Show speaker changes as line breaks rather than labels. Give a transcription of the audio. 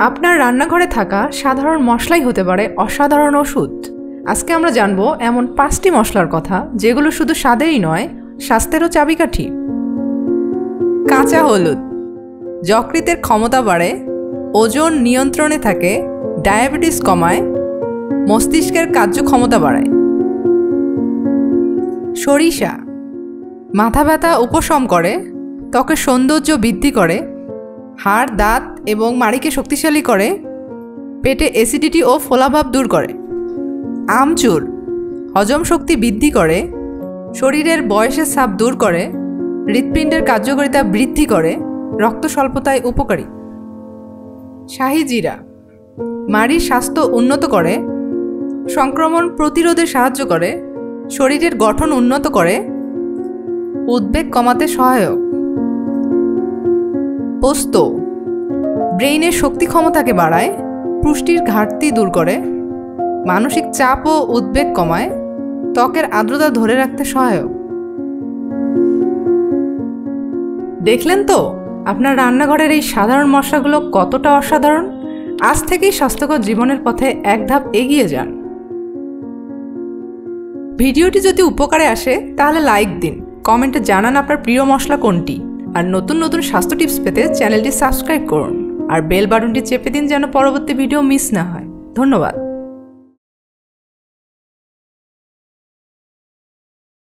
আপনার রান্নাঘরে থাকা সাধারণ মশলাই হতে পারে অসাধারণ ওষুধ। আজকে আমরা জানবো এমন 5টি মশলার কথা যেগুলো শুধু স্বাদেই নয়, স্বাস্থ্যেরও চাবিকাঠি। কাঁচা হলুদ যকৃতের ক্ষমতা বাড়ে, ওজন নিয়ন্ত্রণে থাকে, ডায়াবেটিস কমায়, মস্তিষ্কের কার্যক্ষমতা বাড়ায়। সরিষা মাথা ব্যথা উপশম করে, ত্বকের সৌন্দর্য বৃদ্ধি করে, হাড়, দাঁত এবং মাড়িকে শক্তিশালী করে, পেটে অ্যাসিডিটি ও ফোলাভাব দূর করে। আমচুর হজম শক্তি বৃদ্ধি করে, শরীরের বয়সের ছাপ দূর করে, হৃৎপিণ্ডের কার্যকারিতা বৃদ্ধি করে, রক্ত স্বল্পতায় উপকারী। শাহি জিরা মাড়ির স্বাস্থ্য উন্নত করে, সংক্রমণ প্রতিরোধে সাহায্য করে, শরীরের গঠন উন্নত করে, উদ্বেগ কমাতে সহায়ক। পোস্ত ব্রেইনের শক্তি ক্ষমতাকে বাড়ায়, পুষ্টির ঘাটতি দূর করে, মানসিক চাপ ও উদ্বেগ কমায়, ত্বকের আর্দ্রতা ধরে রাখতে সহায়ক। দেখলেন তো আপনার রান্নাঘরের এই সাধারণ মশলাগুলো কতটা অসাধারণ। আজ থেকেই স্বাস্থ্যকর জীবনের পথে এক ধাপ এগিয়ে যান। ভিডিওটি যদি উপকারে আসে তাহলে লাইক দিন, কমেন্টে জানান আপনার প্রিয় মশলা কোনটি, আর নতুন নতুন স্বাস্থ্য টিপস পেতে চ্যানেলটি সাবস্ক্রাইব করুন আর বেল বাটনটি চেপে দিন যেন পরবর্তী ভিডিও মিস না হয়। ধন্যবাদ।